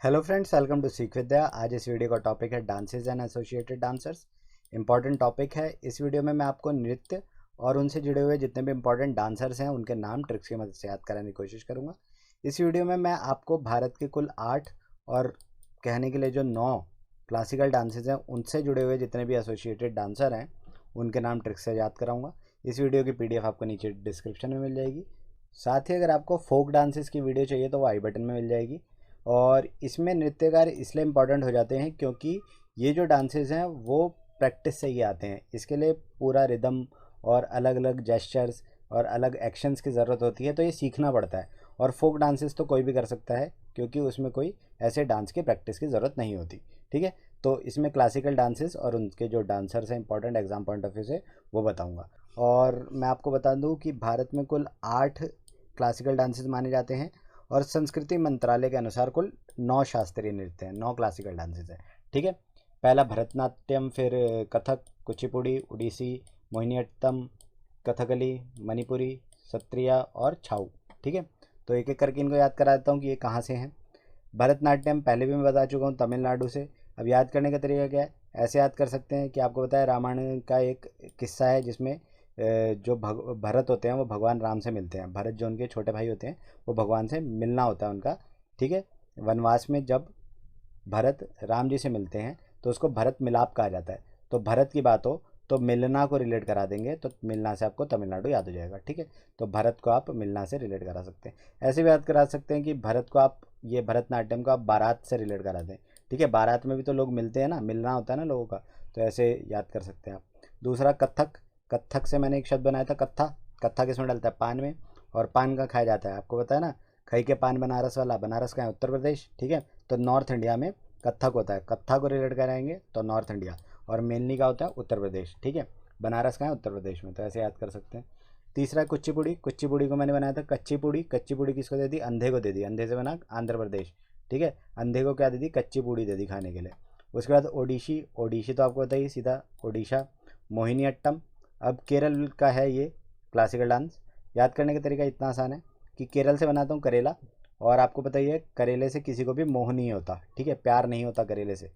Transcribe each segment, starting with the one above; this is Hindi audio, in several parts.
हेलो फ्रेंड्स, वेलकम टू सीख विद्या। आज इस वीडियो का टॉपिक है dances and associated dancers. Important topic है। इस वीडियो में मैं आपको नृत्य और उनसे जुड़े हुए जितने भी इंपॉर्टेंट डांसर्स हैं उनके नाम ट्रिक्स की मदद से याद कराने की कोशिश करूंगा। इस वीडियो में मैं आपको भारत के कुल 8 और कहने के लिए जो 9 क्लासिकल डांसेस हैं उनसे जुड़े हुए जितने भी एसोसिएटेड डांसर हैं उनके नाम ट्रिक्स से याद कराऊंगा। इस वीडियो की PDF आपको नीचे डिस्क्रिप्शन में मिल जाएगी। साथ ही अगर आपको फोक डांसेस की वीडियो चाहिए तो वो आई बटन में मिल जाएगी। और इसमें नृत्यकार इसलिए इम्पॉर्टेंट हो जाते हैं क्योंकि ये जो डांसेस हैं वो प्रैक्टिस से ही आते हैं। इसके लिए पूरा रिदम और अलग अलग जेस्चर्स और अलग एक्शंस की ज़रूरत होती है, तो ये सीखना पड़ता है। और फोक डांसेस तो कोई भी कर सकता है क्योंकि उसमें कोई ऐसे डांस की प्रैक्टिस की ज़रूरत नहीं होती। ठीक है, तो इसमें क्लासिकल डांसेस और उनके जो डांसर्स हैं important exam point of view से वो बताऊंगा। और मैं आपको बता दूं कि भारत में कुल 8 क्लासिकल डांसेस माने जाते हैं और संस्कृति मंत्रालय के अनुसार कुल 9 शास्त्रीय नृत्य हैं, 9 क्लासिकल डांसेस हैं। ठीक है, पहला भरतनाट्यम, फिर कथक, कुचिपुड़ी, उड़ीसी, मोहिनीअट्टम, कथकली, मणिपुरी, सत्रिया और छाऊ। ठीक है, तो एक एक करके इनको याद करा देता हूँ कि ये कहाँ से हैं। भरतनाट्यम पहले भी मैं बता चुका हूँ, तमिलनाडु से। अब याद करने का तरीका क्या है, ऐसे याद कर सकते हैं कि आपको बताया रामायण का एक किस्सा है जिसमें जो भरत होते हैं वो भगवान राम से मिलते हैं। भरत जो उनके छोटे भाई होते हैं वो भगवान से मिलना होता है उनका। ठीक है, वनवास में जब भरत राम जी से मिलते हैं तो उसको भरत मिलाप कहा जाता है। तो भरत की बात हो तो मिलना को रिलेट करा देंगे, तो मिलना से आपको तमिलनाडु याद हो जाएगा। ठीक है, तो भरत को आप मिलना से रिलेट करा सकते हैं। ऐसे भी याद करा सकते हैं कि भरत को आप, ये भरतनाट्यम को आप बारात से रिलेट करा दें। ठीक है, बारात में भी तो लोग मिलते हैं ना, मिलना होता है ना लोगों का, तो ऐसे याद कर सकते हैं आप। दूसरा कथक। कथक से मैंने एक शब्द बनाया था कत्था। कत्था किसमें डलता है, पान में। और पान का खाया जाता है, आपको पता है ना, खई के पान बनारस वाला। बनारस का है उत्तर प्रदेश। ठीक है, तो नॉर्थ इंडिया में कत्थक होता है। कत्था को रिलेट कराएंगे तो नॉर्थ इंडिया, और मेनली का होता है उत्तर प्रदेश। ठीक है, बनारस का है उत्तर प्रदेश में, तो ऐसे याद कर सकते हैं। तीसरा कुचिपुड़ी। कुचिपुड़ी को मैंने बनाया था कच्ची पूड़ी। कच्ची पूड़ी किसको दे दी, अंधे को दे दी। अंधे से बना आंध्र प्रदेश। ठीक है, अंधे को क्या दे दी, कच्ची पूड़ी दे दी खाने के लिए। उसके बाद ओडिशी। ओडिशी तो आपको बताइए सीधा ओडिशा। मोहिनी अट्टम। अब केरल का है ये क्लासिकल डांस। याद करने का तरीका इतना आसान है कि केरल से बनाता हूँ करेला, और आपको पता ही है करेले से किसी को भी मोह नहीं होता। ठीक है, प्यार नहीं होता करेले से।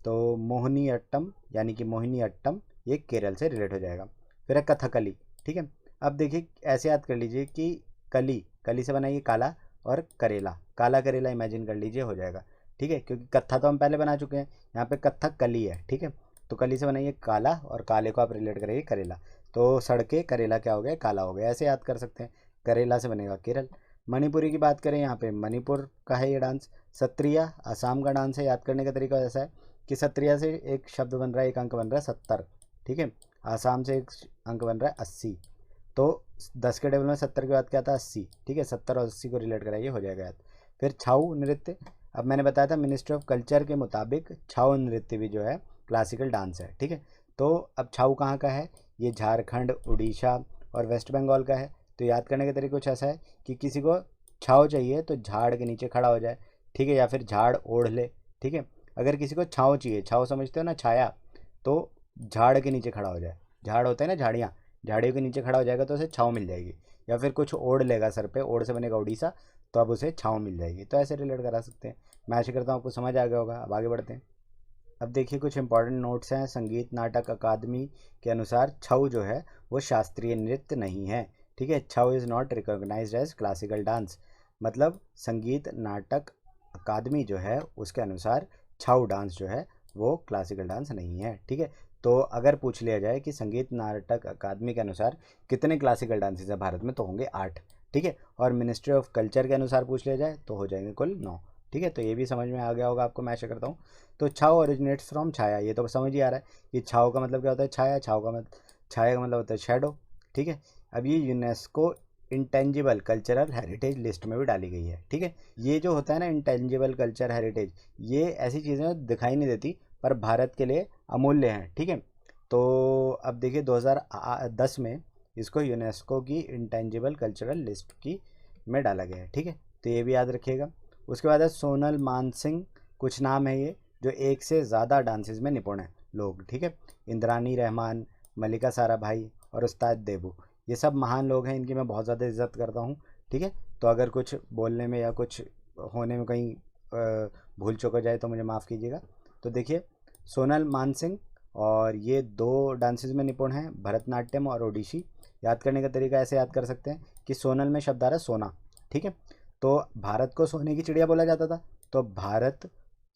तो मोहिनी अट्टम यानी कि मोहिनी अट्टम ये केरल से रिलेट हो जाएगा। फिर है कथकली। ठीक है, अब देखिए ऐसे याद कर लीजिए कि कली, कली से बनाइए काला, और करेला, काला करेला इमेजिन कर लीजिए, हो जाएगा। ठीक है, क्योंकि कत्था तो हम पहले बना चुके हैं, यहाँ पे कथक कली है। ठीक है, तो कली से बनाइए काला और काले को आप रिलेट करिए करेला, तो सड़के करेला क्या हो गया, काला हो गया। ऐसे याद कर सकते हैं, करेला से बनेगा केरल। मणिपुरी की बात करें, यहाँ पे मणिपुर का है ये डांस। सत्रिया असम का डांस है। याद करने का तरीका ऐसा है कि सत्रिया से एक शब्द बन रहा है, एक अंक बन रहा है 70। ठीक है, आसाम से एक अंक बन रहा है 80। तो 10 के टेबल में 70 के बाद क्या था, 80। ठीक है, 70 और 80 को रिलेट कराइए, हो जाएगा याद। फिर छाऊ नृत्य। अब मैंने बताया था मिनिस्ट्री ऑफ कल्चर के मुताबिक छाऊ नृत्य भी जो है क्लासिकल डांस है। ठीक है, तो अब छाऊ कहाँ का है, ये झारखंड, उड़ीसा और वेस्ट बंगाल का है। तो याद करने का तरीका कुछ ऐसा है कि किसी को छाव चाहिए तो झाड़ के नीचे खड़ा हो जाए। ठीक है, या फिर झाड़ ओढ़ ले। ठीक है, अगर किसी को छाँव चाहिए, छाँव समझते हो ना, छाया, तो झाड़ के नीचे खड़ा हो जाए। झाड़ होता है ना, झाड़ियाँ, झाड़ियों के नीचे खड़ा हो जाएगा तो उसे छाँव मिल जाएगी। या फिर कुछ ओढ़ लेगा सर पे, ओढ़ से बनेगा उड़ीसा, तो अब उसे छाँव मिल जाएगी। तो ऐसे रिलेट करा सकते हैं। मैं आशा करता हूँ आपको समझ आ गया होगा। अब आगे बढ़ते हैं। अब देखिए कुछ इंपॉर्टेंट नोट्स हैं। संगीत नाटक अकादमी के अनुसार छऊ जो है वो शास्त्रीय नृत्य नहीं है। ठीक है, Chhau is not recognised as classical dance. मतलब संगीत नाटक अकादमी जो है उसके अनुसार छऊ डांस जो है वो क्लासिकल डांस नहीं है। ठीक है, तो अगर पूछ लिया जाए कि संगीत नाटक अकादमी के अनुसार कितने क्लासिकल डांसेस हैं भारत में, तो होंगे 8। ठीक है, और मिनिस्ट्री ऑफ कल्चर के अनुसार पूछ लिया जाए तो हो जाएंगे कुल 9। ठीक है, तो ये भी समझ में आ गया होगा आपको, मैं आशा करता हूँ। तो छाव ओरिजिनेट्स फ्रॉम छाया, ये तो समझ ही आ रहा है कि छाव का मतलब क्या होता है, छाया। छाव का मतलब, छाया का मतलब होता है शेडो। ठीक है, अब ये UNESCO intangible cultural heritage list में भी डाली गई है। ठीक है, ये जो होता है ना इंटेंजिबल कल्चर हेरिटेज, ये ऐसी चीज़ें दिखाई नहीं देती पर भारत के लिए अमूल्य हैं। ठीक है, तो अब देखिए 2010 में इसको यूनेस्को की इंटेंजिबल कल्चरल लिस्ट की में डाला गया है। ठीक है, तो ये भी याद रखिएगा। उसके बाद है सोनल मानसिंह, कुछ नाम है ये जो एक से ज़्यादा डांसेस में निपुण हैं लोग। ठीक है, इंद्रानी रहमान, मलिका साराभाई और उस्ताद देबू, ये सब महान लोग हैं, इनकी मैं बहुत ज़्यादा इज्जत करता हूँ। ठीक है, तो अगर कुछ बोलने में या कुछ होने में कहीं भूल चुका जाए तो मुझे माफ़ कीजिएगा। तो देखिए, सोनल मानसिंह, और ये 2 डांसेस में निपुण हैं, भरतनाट्यम और ओडिसी। याद करने का तरीका ऐसे याद कर सकते हैं कि सोनल में शब्द आ रहा है सोना, ठीक है। तो भारत को सोने की चिड़िया बोला जाता था, तो भारत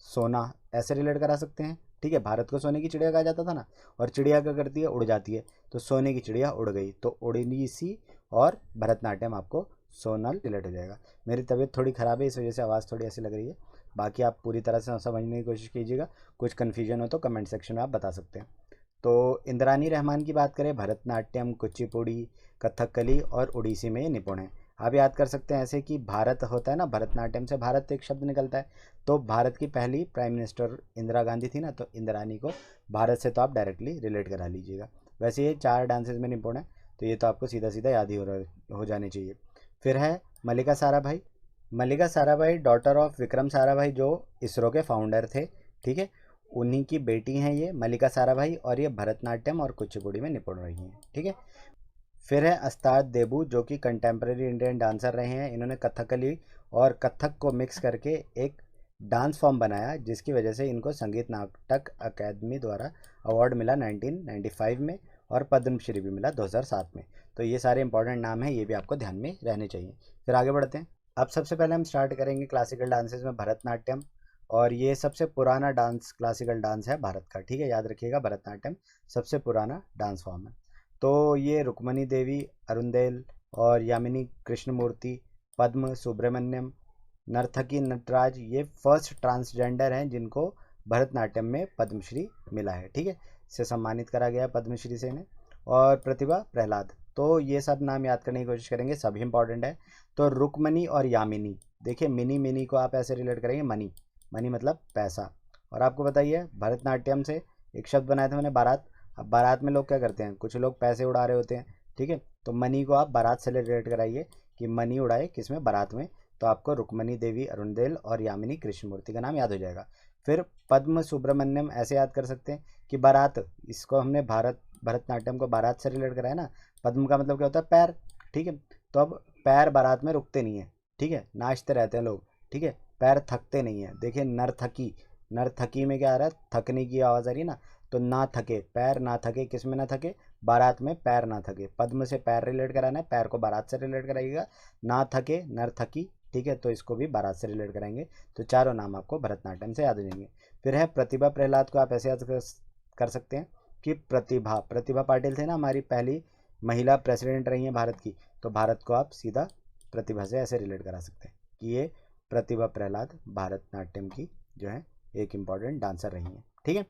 सोना ऐसे रिलेट करा सकते हैं, ठीक है। भारत को सोने की चिड़िया कहा जाता था ना, और चिड़िया क्या करती है, उड़ जाती है, तो सोने की चिड़िया उड़ गई, तो ओडिसी और भरतनाट्यम आपको सोनल रिलेट हो जाएगा। मेरी तबीयत थोड़ी ख़राब है, इस वजह से आवाज़ थोड़ी ऐसी लग रही है। बाकी आप पूरी तरह से समझने की कोशिश कीजिएगा, कुछ कन्फ्यूजन हो तो कमेंट सेक्शन में आप बता सकते हैं। तो इंद्रानी रहमान की बात करें, भरतनाट्यम, कुचिपुड़ी, कथकली और उड़ीसी में ये निपुण है। आप याद कर सकते हैं ऐसे कि भारत होता है ना, भरतनाट्यम से भारत एक शब्द निकलता है, तो भारत की पहली प्राइम मिनिस्टर इंदिरा गांधी थी ना, तो इंद्रानी को भारत से तो आप डायरेक्टली रिलेट करा लीजिएगा। वैसे ये 4 डांसेस में निपुण है, तो ये तो आपको सीधा सीधा याद ही हो जाने चाहिए। फिर है मल्लिका साराभाई। मल्लिका साराभाई डॉटर ऑफ विक्रम साराभाई, जो इसरो के फाउंडर थे, ठीक है। उन्हीं की बेटी हैं ये मल्लिका साराभाई, और ये भरतनाट्यम और कुचिपुड़ी में निपुण रही हैं, ठीक है। फिर है अस्ताद देबू, जो कि कंटेम्प्रेरी इंडियन डांसर रहे हैं। इन्होंने कथकली और कथक को मिक्स करके एक डांस फॉर्म बनाया, जिसकी वजह से इनको संगीत नाटक अकादमी द्वारा अवार्ड मिला 1995 में, और पद्मश्री भी मिला 2007 में। तो ये सारे इंपॉर्टेंट नाम हैं, ये भी आपको ध्यान में रहने चाहिए। फिर आगे बढ़ते हैं। अब सबसे पहले हम स्टार्ट करेंगे क्लासिकल डांसेस में भरतनाट्यम, और ये सबसे पुराना डांस, क्लासिकल डांस है भारत का, ठीक है। याद रखिएगा, भरतनाट्यम सबसे पुराना डांस फॉर्म है। तो ये रुक्मणी देवी, अरुंदेल और यामिनी कृष्णमूर्ति, पद्म सुब्रमण्यम, नर्तकी नटराज, ये फर्स्ट ट्रांसजेंडर हैं जिनको भरतनाट्यम में पद्मश्री मिला है, ठीक है। से सम्मानित करा गया पद्मश्री से इन्हें। और प्रतिभा प्रहलाद, तो ये सब नाम याद करने की कोशिश करेंगे, सभी इंपॉर्टेंट है। तो रुक्मणी और यामिनी, देखिए मिनी मिनी को आप ऐसे रिलेट करेंगे, मनी, मनी मतलब पैसा। और आपको बताइए, भरतनाट्यम से एक शब्द बनाया था मैंने, बारात। अब बारात में लोग क्या करते हैं, कुछ लोग पैसे उड़ा रहे होते हैं, ठीक है। तो मनी को आप बारात से रिलेट कराइए कि मनी उड़ाए किसमें, बारात में। तो आपको रुक्मणी देवी, अरुणदेल और यामिनी कृष्णमूर्ति का नाम याद हो जाएगा। फिर पद्म सुब्रमण्यम ऐसे याद कर सकते हैं कि बारात, इसको हमने भरतनाट्यम को बारात से रिलेट कराया ना। पद्म का मतलब क्या होता है, पैर, ठीक है। तो अब पैर बारात में रुकते नहीं है, ठीक है, नाचते रहते हैं लोग, ठीक है। पैर थकते नहीं है। देखिए नर्तकी, नर्तकी में क्या आ रहा है, थकने की आवाज़ आ रही है ना, तो ना थके, पैर ना थके, किस में ना थके, बारात में पैर ना थके। पद्म से पैर रिलेट कराना है, पैर को बारात से रिलेट कराइएगा। ना थके, नर्तकी, ठीक है, तो इसको भी बारात से रिलेट कराएंगे। तो चारों नाम आपको भरतनाट्यम से याद हो जाएंगे। फिर है प्रतिभा प्रहलाद, को आप ऐसे याद कर सकते हैं कि प्रतिभा, प्रतिभा पाटिल थे ना, हमारी पहली महिला प्रेसिडेंट रही हैं भारत की, तो भारत को आप सीधा प्रतिभा से ऐसे रिलेट करा सकते हैं कि ये प्रतिभा प्रहलाद भरतनाट्यम की जो है एक इम्पॉर्टेंट डांसर रही हैं, ठीक है।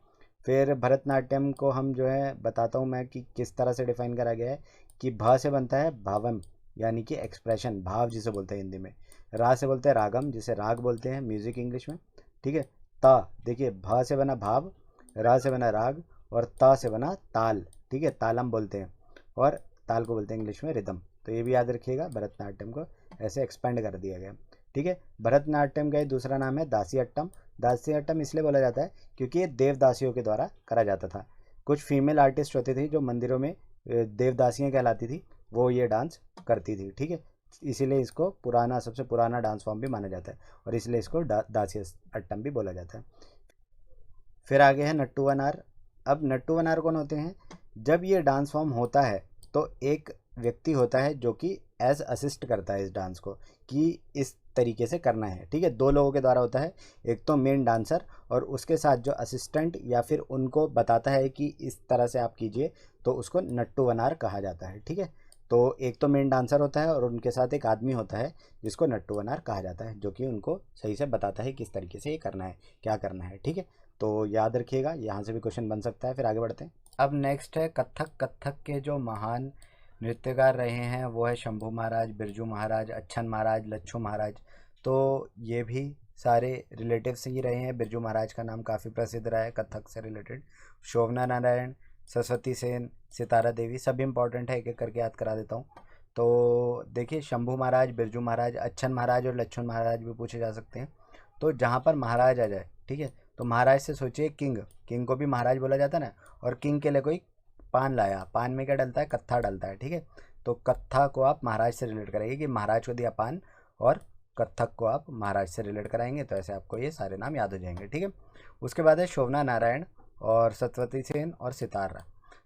फिर भरतनाट्यम को हम जो है बताता हूँ मैं कि किस तरह से डिफाइन करा गया है कि भ से बनता है भावम, यानी कि एक्सप्रेशन, भाव जिसे बोलते हैं हिंदी में। रा से बोलते हैं रागम, जिसे राग बोलते हैं म्यूजिक इंग्लिश में, ठीक है। ता, देखिए भ से बना भाव, रा से बना राग, और ता से बना ताल, ठीक है, तालम बोलते हैं, और ताल को बोलते हैं इंग्लिश में रिदम। तो ये भी याद रखिएगा, भरतनाट्यम को ऐसे एक्सपेंड कर दिया गया, ठीक है। भरतनाट्यम का दूसरा नाम है दासी अट्टम। दासी अट्टम इसलिए बोला जाता है क्योंकि ये देवदासियों के द्वारा करा जाता था। कुछ फीमेल आर्टिस्ट होती थी जो मंदिरों में देवदासियाँ कहलाती थी, वो ये डांस करती थी, ठीक है। इसीलिए इसको पुराना, सबसे पुराना डांस फॉर्म भी माना जाता है, और इसलिए इसको दासी अट्टम भी बोला जाता है। फिर आगे है नट्टू वनार। अब नट्टू वनार कौन होते हैं, जब ये डांस फॉर्म होता है तो एक व्यक्ति होता है जो कि एज असिस्ट करता है इस डांस को, कि इस तरीके से करना है, ठीक है। 2 लोगों के द्वारा होता है, एक तो मेन डांसर, और उसके साथ जो असिस्टेंट या फिर उनको बताता है कि इस तरह से आप कीजिए, तो उसको नट्टू वनार कहा जाता है, ठीक है। तो एक तो मेन डांसर होता है, और उनके साथ एक आदमी होता है जिसको नट्टू वनार कहा जाता है, जो कि उनको सही से बताता है किस तरीके से ये करना है, क्या करना है, ठीक है। तो याद रखिएगा, यहाँ से भी क्वेश्चन बन सकता है। फिर आगे बढ़ते हैं। अब नेक्स्ट है कथक। कथक के जो महान नृत्यकार रहे हैं वो है शंभू महाराज, बिरजू महाराज, अच्छन महाराज, लच्छू महाराज। तो ये भी सारे रिलेटिव्स ही रहे हैं। बिरजू महाराज का नाम काफ़ी प्रसिद्ध रहा है कथक से रिलेटेड। शोभना नारायण, सरस्वती सेन, सितारा देवी, सब इंपॉर्टेंट है, एक एक करके याद करा देता हूँ। तो देखिए, शंभू महाराज, बिरजू महाराज, अच्छन महाराज और लच्छन महाराज भी पूछे जा सकते हैं। तो जहाँ पर महाराज आ जाए, ठीक है, तो महाराज से सोचिए किंग, किंग को भी महाराज बोला जाता है ना। और किंग के लिए कोई पान लाया, पान में क्या डलता है, कत्था डलता है, ठीक है। तो कत्था को आप महाराज से रिलेट करेंगे कि महाराज को दिया पान, और कथक को आप महाराष्ट्र से रिलेट कराएंगे, तो ऐसे आपको ये सारे नाम याद हो जाएंगे, ठीक है। उसके बाद है शोभना नारायण और सत्यवती सेन और सितारा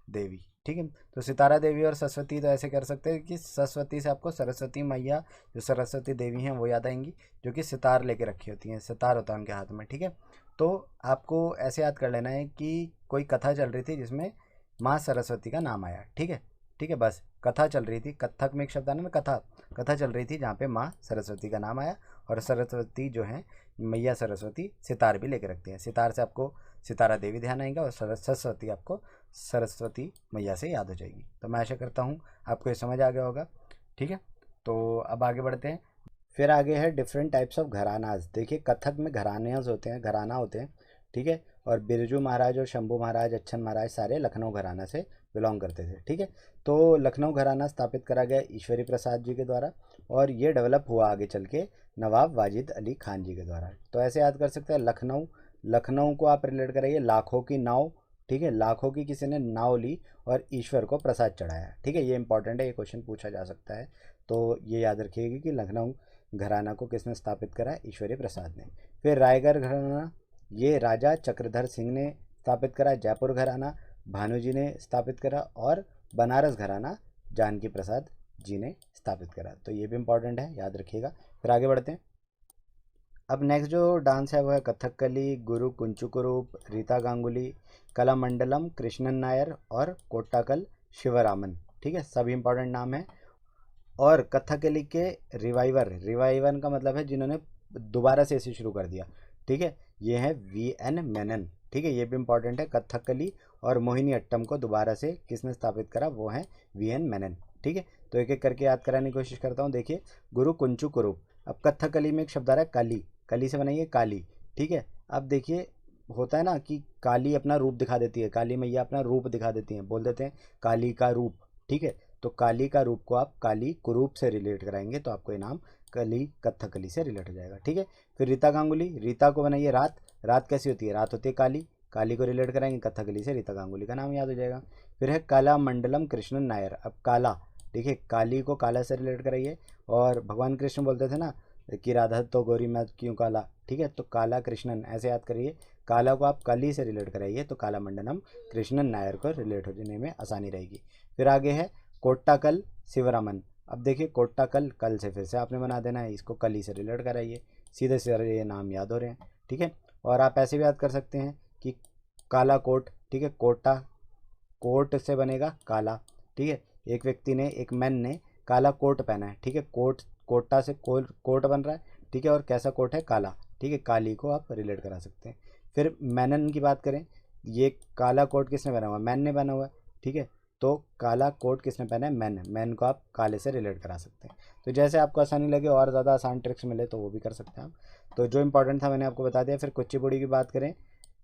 देवी, ठीक है। तो सितारा देवी और सरस्वती, तो ऐसे कर सकते हैं कि सरस्वती से आपको सरस्वती मैया, जो सरस्वती देवी हैं वो याद आएंगी, जो कि सितार लेके रखी होती हैं, सितार होता है उनके हाथ में, ठीक है। तो आपको ऐसे याद कर लेना है कि कोई कथा चल रही थी जिसमें माँ सरस्वती का नाम आया, ठीक है, ठीक है। बस कथा चल रही थी, कथक में एक शब्द आना ना, कथा, कथा चल रही थी जहाँ पे माँ सरस्वती का नाम आया, और सरस्वती जो है मैया सरस्वती सितार भी लेके रखती हैं, सितार से आपको सितारा देवी ध्यान आएगा, और सरस्वती आपको सरस्वती मैया से याद हो जाएगी। तो मैं आशा करता हूँ आपको ये समझ आ गया होगा, ठीक है। तो अब आगे बढ़ते हैं। फिर आगे है डिफरेंट टाइप्स ऑफ घरानाज। देखिए कथक में घरानाज होते हैं, घराना होते हैं, ठीक है। और बिरजू महाराज और शंभू महाराज, अच्छन महाराज सारे लखनऊ घराना से बिलोंग करते थे, ठीक है। तो लखनऊ घराना स्थापित करा गया ईश्वरी प्रसाद जी के द्वारा, और ये डेवलप हुआ आगे चल के नवाब वाजिद अली खान जी के द्वारा। तो ऐसे याद कर सकते हैं लखनऊ, लखनऊ को आप रिलेट कराइए लाखों की नाव, ठीक है, लाखों की किसी ने नाव ली और ईश्वर को प्रसाद चढ़ाया, ठीक है। ये इंपॉर्टेंट है, ये क्वेश्चन पूछा जा सकता है, तो ये याद रखिएगा कि लखनऊ घराना को किसने स्थापित करा, ईश्वरी प्रसाद ने। फिर रायगढ़ घराना, ये राजा चक्रधर सिंह ने स्थापित करा। जयपुर घराना भानु जी ने स्थापित करा, और बनारस घराना जानकी प्रसाद जी ने स्थापित करा। तो ये भी इंपॉर्टेंट है, याद रखिएगा। फिर आगे बढ़ते हैं। अब नेक्स्ट जो डांस है वो है कथकली, गुरु कुंचुकुरूप, रीता गांगुली, कलामंडलम कृष्णन नायर और कोट्टाकल शिवरामन, ठीक है, सभी इंपॉर्टेंट नाम है। और कथकली के रिवाइवर, रिवाइवर का मतलब है जिन्होंने दोबारा से इसे शुरू कर दिया, ठीक है, ये है वी.एन. मेनन, ठीक है, ये भी इंपॉर्टेंट है। कथकली और मोहिनी अट्टम को दोबारा से किसने स्थापित करा, वो है वी.एन. मेनन, ठीक है। तो एक एक करके याद कराने की कोशिश करता हूँ। देखिए गुरु कुंचु कुरूप, अब कथकली में एक शब्द आ रहा है कली, कली से बनाइए काली, ठीक है। अब देखिए होता है ना कि काली अपना रूप दिखा देती है, काली मैया अपना रूप दिखा देती हैं, बोल देते हैं काली का रूप, ठीक है। तो काली का रूप को आप काली कुरूप से रिलेट कराएंगे, तो आपको ये नाम कली कथकली से रिलेट हो जाएगा, ठीक है। फिर रीता गांगुली, रीता को बनाइए रात, रात कैसी होती है, रात होती है काली, काली को रिलेट कराएंगे कथकली से, रीता गांगुली का नाम याद हो जाएगा। फिर है काला मंडलम कृष्णन नायर, अब काला, देखिए काली को काला से रिलेट कराइए, और भगवान कृष्ण बोलते थे ना कि राधा तो गोरी मैं क्यों काला, ठीक है, तो काला कृष्णन ऐसे याद करिए, काला को आप काली से रिलेट कराइए, तो काला मंडलम कृष्णन नायर को रिलेट होने में आसानी रहेगी। फिर आगे है कोट्टाकल शिवरामन, अब देखिए कोट्टाकल कल से फिर से आपने बना देना है, इसको कली से रिलेट कराइए, सीधे से ये नाम याद हो रहे हैं, ठीक है। और आप ऐसे भी याद कर सकते हैं कि काला कोट, ठीक है, कोटा कोट से बनेगा काला, ठीक है, एक व्यक्ति ने, एक मैन ने काला कोट पहना है, ठीक है, कोट कोटा से कोट बन रहा है, ठीक है, और कैसा कोट है, काला, ठीक है, काली को आप रिलेट करा सकते हैं। फिर मैनन की बात करें, ये काला कोट किसने पहना हुआ है, मैन ने पहना हुआ है, ठीक है, तो काला कोट किसने पहना है, मैन, मैन को आप काले से रिलेट करा सकते हैं। तो जैसे आपको आसानी लगे और ज़्यादा आसान ट्रिक्स मिले तो वो भी कर सकते हैं आप। तो जो इंपॉर्टेंट था मैंने आपको बता दिया। फिर कुचिपुड़ी की बात करें,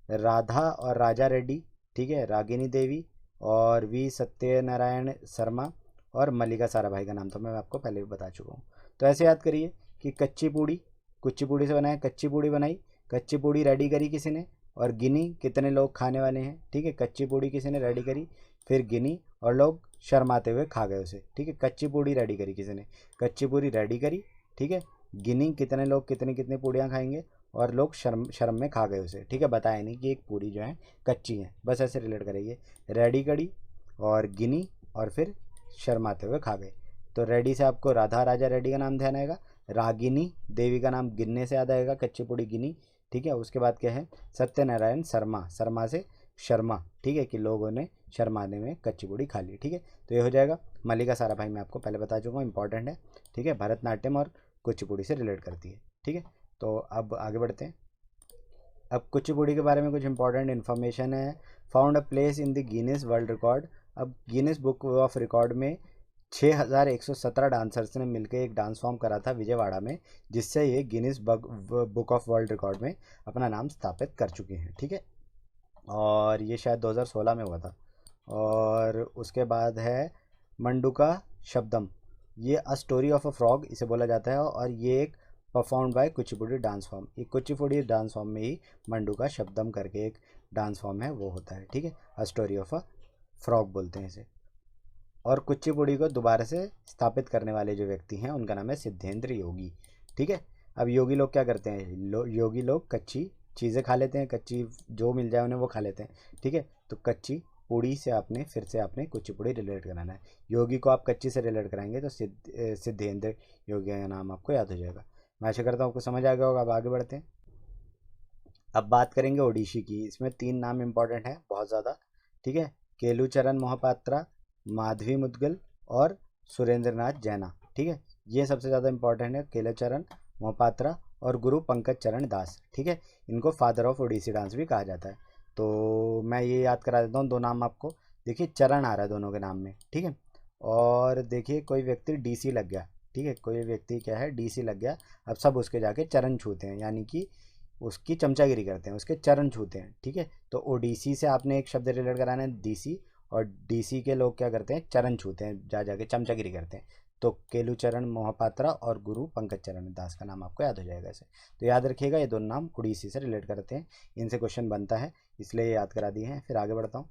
राधा और राजा रेड्डी, ठीक है, रागिनी देवी और वी सत्यनारायण शर्मा और मल्लिका साराभाई का नाम तो मैं आपको पहले भी बता चुका हूँ। तो ऐसे याद करिए कि कच्ची पूड़ी, कुचिपुड़ी से बनाए, कच्ची पूड़ी बनाई, कच्ची पूड़ी रेडी करी किसी ने, और गिनी कितने लोग खाने वाले हैं, ठीक है, कच्ची पूड़ी किसी ने रेडी करी, फिर गिनी और लोग शर्माते हुए खा गए उसे, ठीक है, कच्ची पूड़ी रेडी करी किसी ने, कच्ची पूड़ी रेडी करी, ठीक है, गिनी कितने लोग कितनी कितनी पूड़ियाँ खाएंगे, और लोग शर्म शर्म में खा गए उसे, ठीक है, बताया नहीं कि एक पूरी जो है कच्ची है, बस ऐसे रिलेट करेंगे, रेडी करी और गिनी और फिर शर्माते हुए खा गए। तो रेडी से आपको राधा राजा रेड्डी का नाम ध्यान आएगा, रागिनी देवी का नाम गिनने से याद आएगा, कच्ची पूड़ी गिनी, ठीक है। उसके बाद क्या है, सत्यनारायण शर्मा, शर्मा से शर्मा, ठीक है, कि लोगों ने शर्माने में कच्ची पूड़ी खा ली, ठीक है। तो ये हो जाएगा। मल्लिका साराभाई मैं आपको पहले बता चुका हूँ, इंपॉर्टेंट है, ठीक है, भरतनाट्यम और कुचिपुड़ी से रिलेट करती है, ठीक है। तो अब आगे बढ़ते हैं। अब कुचिपुड़ी के बारे में कुछ इंपॉर्टेंट इन्फॉर्मेशन है। Found a place in the Guinness world record, अब गिनीज बुक ऑफ रिकॉर्ड में 6117 डांसर्स ने मिलकर एक डांस फॉर्म करा था विजयवाड़ा में, जिससे ये Guinness book of world record में अपना नाम स्थापित कर चुके हैं, ठीक है। और ये शायद 2016 में हुआ था। और उसके बाद है मंडूका शब्दम, ये a story of a frog इसे बोला जाता है, और ये एक perform by Kuchipudi dance form, ये कुचिपुड़ी डांस फॉर्म में ही मंडूका शब्दम करके एक डांस फॉर्म है वो होता है, ठीक है, a story of a frog बोलते हैं इसे। और कुचिपुड़ी को दोबारा से स्थापित करने वाले जो व्यक्ति हैं उनका नाम है सिद्धेंद्र योगी, ठीक है। अब योगी लोग क्या करते हैं, योगी लोग कच्ची चीज़ें खा लेते हैं, कच्ची जो मिल जाए उन्हें वो खा लेते हैं, ठीक है। तो कच्ची पूड़ी से आपने फिर से आपने कुचिपुड़ी रिलेट कराना है। योगी को आप कच्ची से रिलेट कराएंगे तो सिद्धेंद्र योगी का नाम आपको याद हो जाएगा। मैं आशा करता हूँ आपको समझ आ गया होगा। अब आगे बढ़ते हैं। अब बात करेंगे ओडिसी की। इसमें 3 नाम इंपॉर्टेंट हैं बहुत ज़्यादा, ठीक है। केलूचरण मोहपात्रा, माधवी मुदगल और सुरेंद्र नाथ जैना, ठीक है। ये सबसे ज़्यादा इंपॉर्टेंट है, केलूचरण मोहपात्रा और गुरु पंकज चरण दास, ठीक है। इनको फादर ऑफ ओडिसी डांस भी कहा जाता है। तो मैं ये याद करा देता हूँ 2 नाम आपको। देखिए चरण आ रहा है दोनों के नाम में, ठीक है। और देखिए कोई व्यक्ति डीसी लग गया, ठीक है, कोई व्यक्ति क्या है डीसी लग गया। अब सब उसके जाके चरण छूते हैं, यानी कि उसकी चमचागिरी करते हैं, उसके चरण छूते हैं, ठीक है। तो ओडिसी से आपने एक शब्द रिलेट कराना है डीसी, और डीसी के लोग क्या करते हैं, चरण छूते हैं, जा जाके चमचागिरी करते हैं। तो केलूचरण मोहपात्रा और गुरु पंकज चरण दास का नाम आपको याद हो जाएगा ऐसे। तो याद रखिएगा ये दोनों नाम ओडिसी से रिलेट करते हैं, इनसे क्वेश्चन बनता है, इसलिए याद करा दिए हैं। फिर आगे बढ़ता हूँ।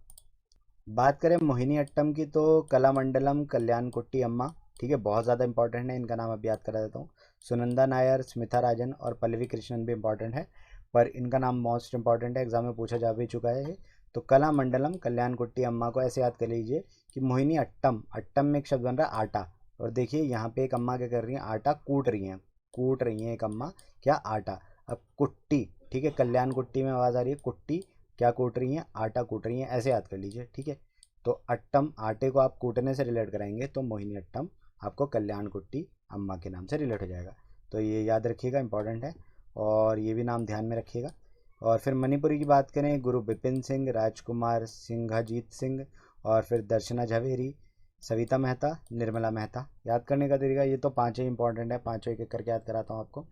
बात करें मोहिनी अट्टम की तो कलामंडलम कल्याणकुट्टी अम्मा, ठीक है, बहुत ज़्यादा इंपॉर्टेंट है, इनका नाम अभी याद करा देता हूँ। सुनंदा नायर, स्मिता राजन और पल्लवी कृष्णन भी इंपॉर्टेंट है, पर इनका नाम मोस्ट इंपॉर्टेंट है, एग्जाम में पूछा जा भी चुका है ये। तो कलामंडलम कल्याणकुट्टी अम्मा को ऐसे याद कर लीजिए कि मोहिनी अट्टम, अट्टम में एक शब्द बन रहा है आटा, और देखिए यहाँ पे एक अम्मा क्या कर रही हैं, आटा कूट रही हैं, कूट रही हैं एक अम्मा क्या, आटा। अब कुट्टी, ठीक है, कल्याण कुट्टी में आवाज़ आ रही है, कुट्टी क्या कूट रही हैं, आटा कूट रही हैं, ऐसे याद कर लीजिए, ठीक है। तो अट्टम आटे को आप कूटने से रिलेट कराएंगे तो मोहिनी अट्टम आपको कल्याण कुट्टी अम्मा के नाम से रिलेट हो जाएगा। तो ये याद रखिएगा, इंपॉर्टेंट है, और ये भी नाम ध्यान में रखिएगा। और फिर मणिपुरी की बात करें, गुरु बिपिन सिंह, राजकुमार सिंघाजीत सिंह और फिर दर्शना झवेरी, सविता मेहता, निर्मला मेहता। याद करने का तरीका, ये तो 5 ही इंपॉर्टेंट है, 5 एक एक करके याद कराता हूँ आपको।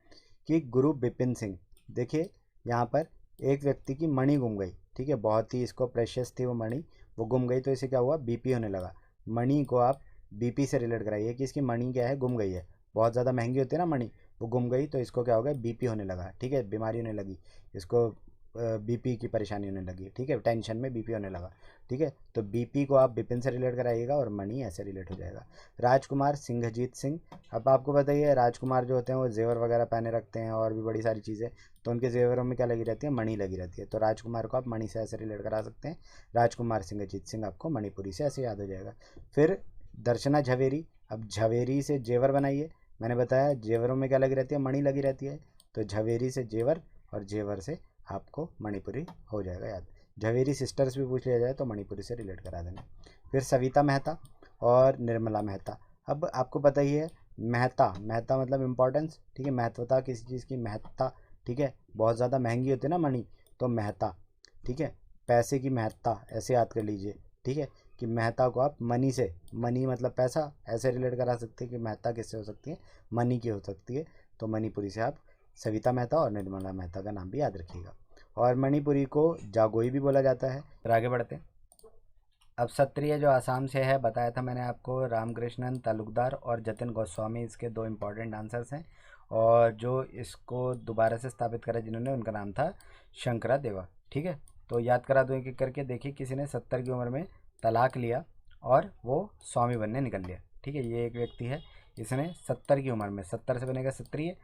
कि गुरु बिपिन सिंह, देखिए यहाँ पर एक व्यक्ति की मणि गुम गई, ठीक है, बहुत ही इसको प्रेशियस थी वो मणि, वो गुम गई, तो इसे क्या हुआ, बीपी होने लगा। मणि को आप बीपी से रिलेट कराइए कि इसकी मणि क्या है, गुम गई है, बहुत ज़्यादा महंगी होती है ना मणि, वो गुम गई तो इसको क्या हो गया, बीपी होने लगा, ठीक है, बीमारी होने लगी इसको, बीपी की परेशानी होने लगी, ठीक है, टेंशन में बीपी होने लगा, ठीक है। तो बीपी को आप बिपिन से रिलेट कराइएगा और मणि ऐसे रिलेट हो जाएगा। राजकुमार सिंघजीत सिंह, अब आपको बताइए राजकुमार जो होते हैं वो जेवर वगैरह पहने रखते हैं और भी बड़ी सारी चीज़ें, तो उनके जेवरों में क्या लगी रहती है, मणि लगी रहती है, तो राजकुमार को आप मणि से ऐसे रिलेट करा सकते हैं। राजकुमार सिंघजीत सिंह आपको मणिपुरी से ऐसे याद हो जाएगा। फिर दर्शना झवेरी, अब झवेरी से जेवर बनाइए, मैंने बताया जेवरों में क्या लगी रहती है, मणि लगी रहती है, तो झवेरी से जेवर और जेवर से आपको मणिपुरी हो जाएगा याद। झवेरी सिस्टर्स भी पूछ लिया जाए तो मणिपुरी से रिलेट करा देना। फिर सविता मेहता और निर्मला मेहता, अब आपको पता ही है मेहता, मेहता मतलब इम्पोर्टेंस, ठीक है, महत्वता किसी चीज़ की, महत्ता, ठीक है, बहुत ज़्यादा महंगी होती है ना मणि, तो मेहता, ठीक है, पैसे की महत्ता ऐसे याद कर लीजिए, ठीक है, कि मेहता को आप मनी से, मनी मतलब पैसा, ऐसे रिलेट करा सकते हैं कि मेहता किससे हो सकती है, मनी की हो सकती है, तो मणिपुरी से आप सविता मेहता और निर्मला मेहता का नाम भी याद रखिएगा। और मणिपुरी को जागोई भी बोला जाता है। फिर आगे बढ़ते हैं। अब सत्रिय जो आसाम से है, बताया था मैंने आपको, रामकृष्णन तालुकदार और जतिन गोस्वामी इसके 2 इंपॉर्टेंट आंसर्स हैं। और जो इसको दोबारा से स्थापित करा जिन्होंने, उनका नाम था शंकरा देवा, ठीक है। तो याद करा दूँ एक एक करके। देखिए किसी ने 70 की उम्र में तलाक लिया और वो स्वामी बनने निकल लिया, ठीक है, ये एक व्यक्ति है, इसने 70 की उम्र में, 70 से बनेगा सत्रिय,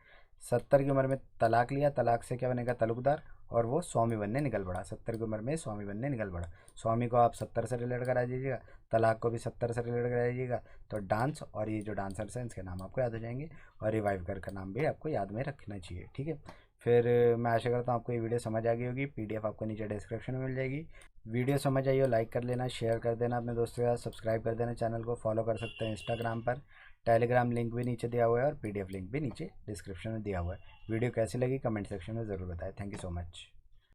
70 की उम्र में तलाक लिया, तलाक से क्या बनेगा, तालुकदार, और वो स्वामी बनने निकल पड़ा, 70 की उम्र में स्वामी बनने निकल पड़ा। स्वामी को आप 70 से रिलेट करा दीजिएगा, तलाक को भी 70 से रिलेट करा दीजिएगा, तो डांस और ये जो डांसर्स हैं इनके नाम आपको याद हो जाएंगे। और रिवाइव कर का नाम भी आपको याद में रखना चाहिए, ठीक है। फिर मैं आशा करता हूँ आपको ये वीडियो समझ आ गई होगी, पीडीएफ आपको नीचे डिस्क्रिप्शन में मिल जाएगी। वीडियो समझ आई हो लाइक कर लेना, शेयर कर देना अपने दोस्तों के साथ, सब्सक्राइब कर देना, चैनल को फॉलो कर सकते हैं इंस्टाग्राम पर, टेलीग्राम लिंक भी नीचे दिया हुआ है और पीडीएफ लिंक भी नीचे डिस्क्रिप्शन में दिया हुआ है। वीडियो कैसी लगी कमेंट सेक्शन में ज़रूर बताएं। Thank you so much.